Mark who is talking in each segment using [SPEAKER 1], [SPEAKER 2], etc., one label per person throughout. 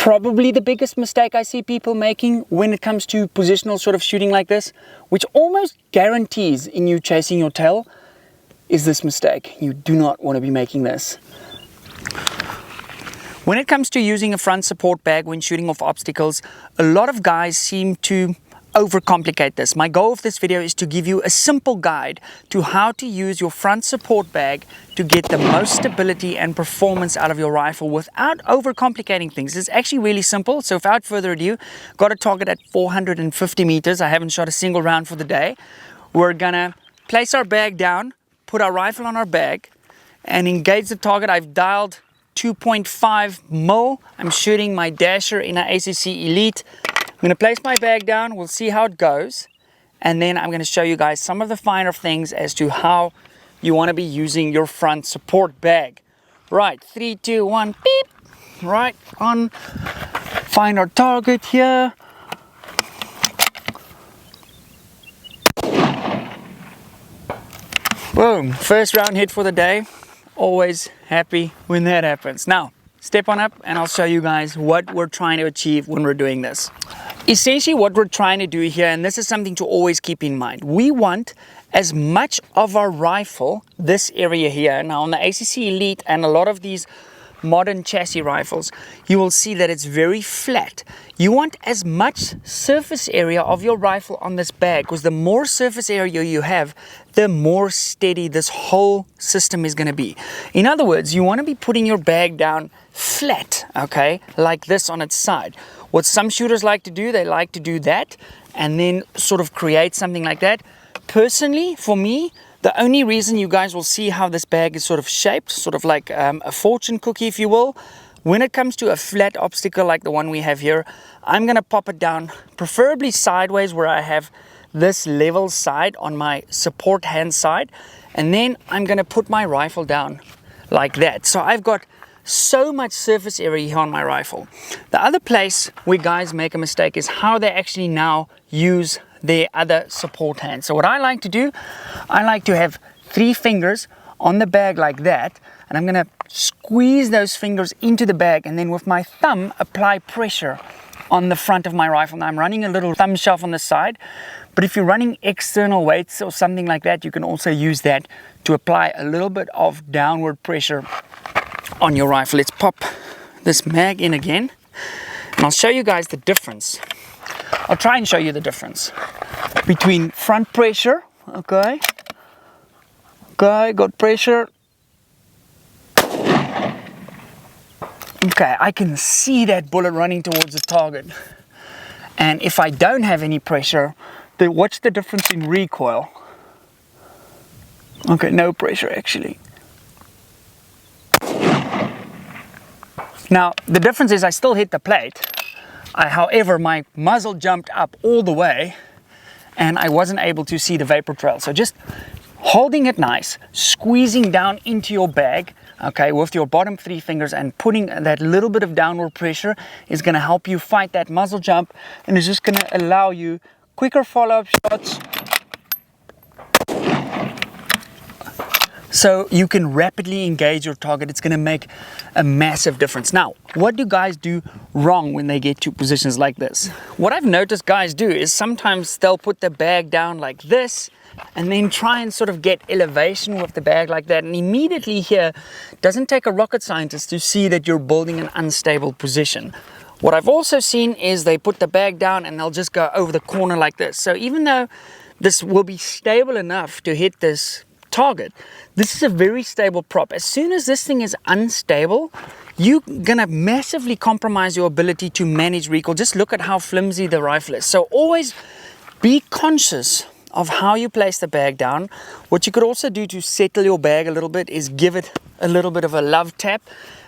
[SPEAKER 1] probably the biggest mistake I see people making when it comes to positional sort of shooting like this, which almost guarantees in you chasing your tail, is this mistake. You do not want to be making this. When it comes to using a front support bag when shooting off obstacles, a lot of guys seem to overcomplicate this. My goal of this video is to give you a simple guide to how to use your front support bag to get the most stability and performance out of your rifle without overcomplicating things. It's actually really simple. So without further ado, got a target at 450 meters. I haven't shot a single round for the day. We're gonna place our bag down, put our rifle on our bag, and engage the target. I've dialed 2.5 mil. I'm shooting my Dasher in an ACC Elite. I'm going to place my bag down, we'll see how it goes, and then I'm going to show you guys some of the finer things as to how you want to be using your front support bag. Right, 3, 2, 1, beep! Right on, find our target here. Boom, first round hit for the day. Always happy when that happens. Now, step on up and I'll show you guys what we're trying to achieve when we're doing this. Essentially what we're trying to do here, and this is something to always keep in mind, we want as much of our rifle, this area here, now on the ACC Elite and a lot of these modern chassis rifles, you will see that it's very flat. You want as much surface area of your rifle on this bag, because the more surface area you have, the more steady this whole system is going to be. In other words, you want to be putting your bag down flat, okay, like this on its side. What some shooters like to do, they like to do that and then sort of create something like that. Personally, for me, the only reason you guys will see how this bag is sort of shaped, sort of like a fortune cookie, if you will, when it comes to a flat obstacle like the one we have here, I'm going to pop it down, preferably sideways where I have this level side on my support hand side, and then I'm going to put my rifle down like that. So I've got so much surface area here on my rifle. The other place where guys make a mistake is how they actually now use their other support hand. So what I like to do, I like to have 3 fingers on the bag like that, and I'm going to squeeze those fingers into the bag and then with my thumb apply pressure on the front of my rifle. Now I'm running a little thumb shelf on the side, but if you're running external weights or something like that, you can also use that to apply a little bit of downward pressure on your rifle. Let's pop this mag in again and I'll show you guys the difference. I'll try and show you the difference between front pressure, okay, got pressure, okay, I can see that bullet running towards the target, and if I don't have any pressure, then watch the difference in recoil. Okay, no pressure actually. Now, the difference is I still hit the plate. However, my muzzle jumped up all the way and I wasn't able to see the vapor trail. So just holding it nice, squeezing down into your bag, okay, with your bottom 3 fingers and putting that little bit of downward pressure is going to help you fight that muzzle jump, and is just going to allow you quicker follow-up shots, so you can rapidly engage your target. It's going to make a massive difference. Now, what do guys do wrong when they get to positions like this? What I've noticed guys do is sometimes they'll put the bag down like this and then try and sort of get elevation with the bag like that, and immediately here, doesn't take a rocket scientist to see that you're building an unstable position. What I've also seen is they put the bag down and they'll just go over the corner like this. So even though this will be stable enough to hit this target, this is a very stable prop. As soon as this thing is unstable, you're gonna massively compromise your ability to manage recoil. Just look at how flimsy the rifle is. So always be conscious of how you place the bag down. What you could also do to settle your bag a little bit is give it a little bit of a love tap.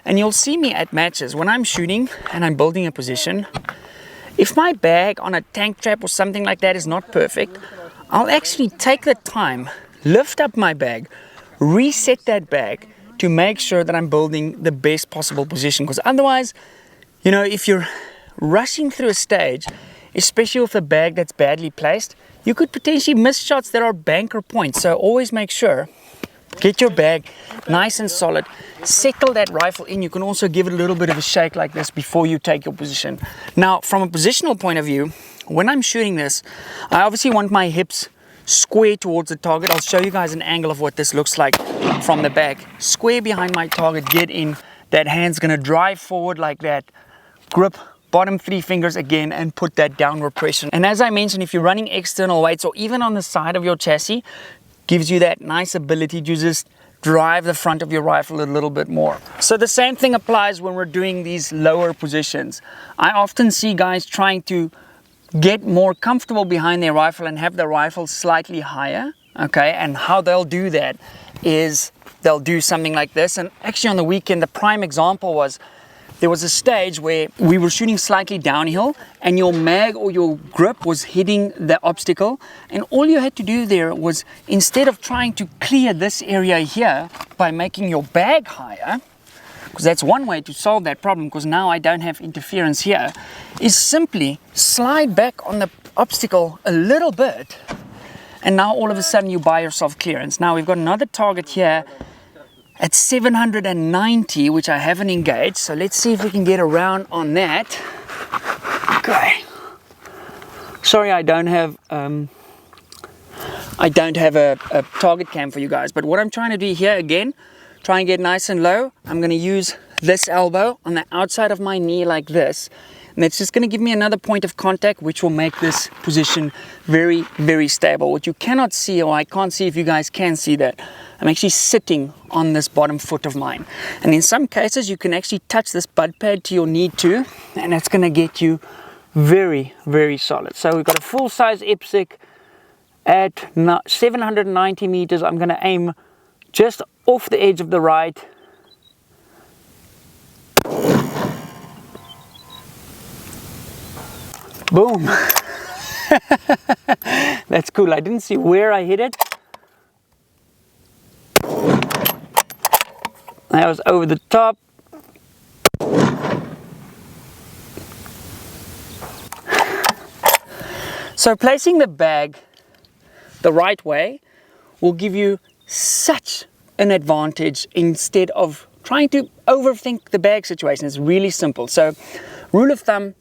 [SPEAKER 1] And you'll see me at matches when I'm shooting and I'm building a position, if my bag on a tank trap or something like that is not perfect, I'll actually take the time, lift up my bag, reset that bag to make sure that I'm building the best possible position. Because otherwise, you know, if you're rushing through a stage, especially with a bag that's badly placed, you could potentially miss shots that are banker points. So always make sure Get your bag nice and solid. Settle that rifle in. You can also give it a little bit of a shake like this before you take your position. Now, from a positional point of view, when I'm shooting this, I obviously want my hips square towards the target. I'll show you guys an angle of what this looks like from the back. Square behind my target, get in. That hand's gonna drive forward like that. Grip bottom 3 fingers again and put that downward pressure. And as I mentioned, if you're running external weights or even on the side of your chassis, gives you that nice ability to just drive the front of your rifle a little bit more. So the same thing applies when we're doing these lower positions. I often see guys trying to get more comfortable behind their rifle and have the rifle slightly higher, okay? And how they'll do that is they'll do something like this. And actually on the weekend, the prime example was there was a stage where we were shooting slightly downhill and your mag or your grip was hitting the obstacle, and all you had to do there was, instead of trying to clear this area here by making your bag higher, because that's one way to solve that problem, because now I don't have interference here, is simply slide back on the obstacle a little bit, and now all of a sudden you buy yourself clearance. Now we've got another target here at 790, which I haven't engaged, so let's see if we can get around on that. Okay. Sorry, I don't have a target cam for you guys, but what I'm trying to do here again, try and get nice and low. I'm going to use this elbow on the outside of my knee like this, and it's just going to give me another point of contact, which will make this position very, very stable. What you cannot see, or I can't see if you guys can see that, I'm actually sitting on this bottom foot of mine. And in some cases, you can actually touch this bud pad to your knee too, and that's going to get you very, very solid. So we've got a full-size IPSC at 790 meters. I'm going to aim just off the edge of the right. Boom. That's cool. I didn't see where I hit it. That was over the top. So placing the bag the right way will give you such an advantage instead of trying to overthink the bag situation. It's really simple. So rule of thumb,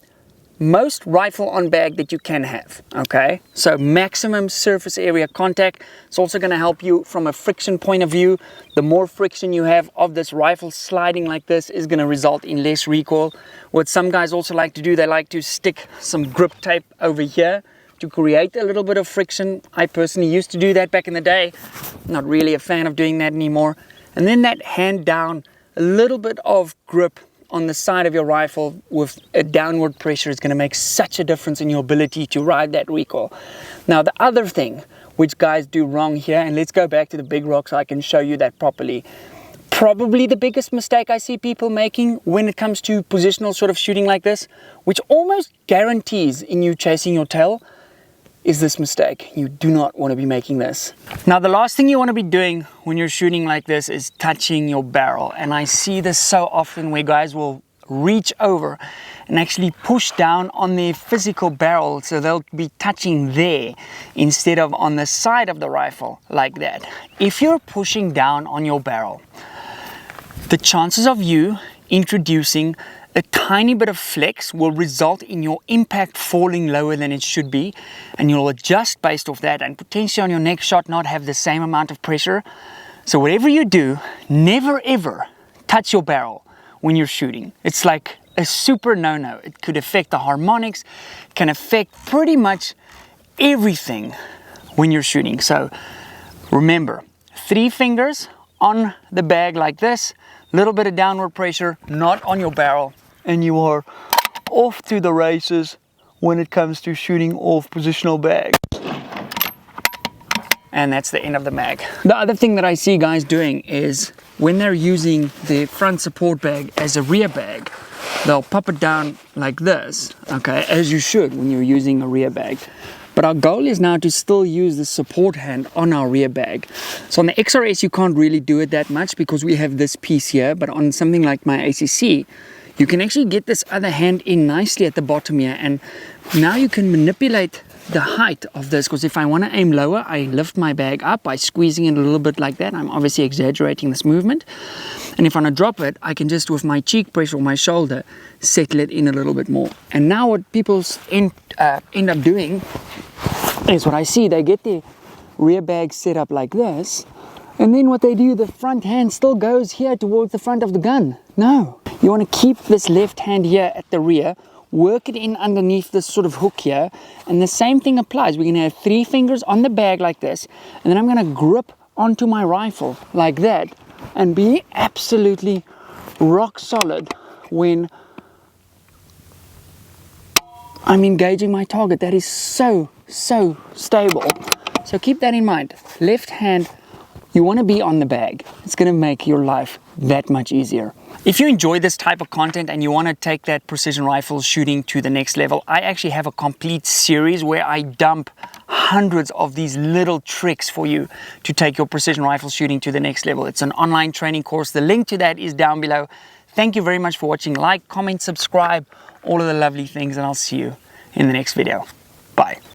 [SPEAKER 1] most rifle on bag that you can have, okay? So maximum surface area contact. It's also going to help you from a friction point of view. The more friction you have of this rifle sliding like this is going to result in less recoil. What some guys also like to do, they like to stick some grip tape over here to create a little bit of friction. I personally used to do that back in the day. Not really a fan of doing that anymore. And then that hand down, a little bit of grip on the side of your rifle with a downward pressure is going to make such a difference in your ability to ride that recoil. Now the other thing which guys do wrong here, and let's go back to the big rock so I can show you that properly. Probably the biggest mistake I see people making when it comes to positional sort of shooting like this, which almost guarantees in you chasing your tail, is this mistake. You do not want to be making this. Now the last thing you want to be doing when you're shooting like this is touching your barrel. And I see this so often where guys will reach over and actually push down on their physical barrel, so they'll be touching there instead of on the side of the rifle like that. If you're pushing down on your barrel, the chances of you introducing a tiny bit of flex will result in your impact falling lower than it should be, and you'll adjust based off that and potentially on your next shot not have the same amount of pressure. So whatever you do, never ever touch your barrel when you're shooting. It's like a super no-no. It could affect the harmonics, can affect pretty much everything when you're shooting. So remember, 3 fingers on the bag like this, little bit of downward pressure, not on your barrel, and you are off to the races when it comes to shooting off positional bags. And that's the end of the mag. The other thing that I see guys doing is when they're using the front support bag as a rear bag, they'll pop it down like this, okay, as you should when you're using a rear bag. But our goal is now to still use the support hand on our rear bag. So on the XRS, you can't really do it that much because we have this piece here, but on something like my ACC, you can actually get this other hand in nicely at the bottom here, and now you can manipulate the height of this, because if I want to aim lower, I lift my bag up by squeezing it a little bit like that. I'm obviously exaggerating this movement. And if I want to drop it, I can just, with my cheek pressure or my shoulder, settle it in a little bit more. And now what people end up doing is what I see. They get their rear bag set up like this, and then what they do, the front hand still goes here towards the front of the gun. No, you want to keep this left hand here at the rear, work it in underneath this sort of hook here, and the same thing applies. We're going to have 3 fingers on the bag like this, and then I'm going to grip onto my rifle like that and be absolutely rock solid when I'm engaging my target. That is so stable. So keep that in mind. Left hand, you want to be on the bag. It's going to make your life that much easier. If you enjoy this type of content and you want to take that precision rifle shooting to the next level, I actually have a complete series where I dump hundreds of these little tricks for you to take your precision rifle shooting to the next level. It's an online training course. The link to that is down below. Thank you very much for watching. Like, comment, subscribe, all of the lovely things, and I'll see you in the next video.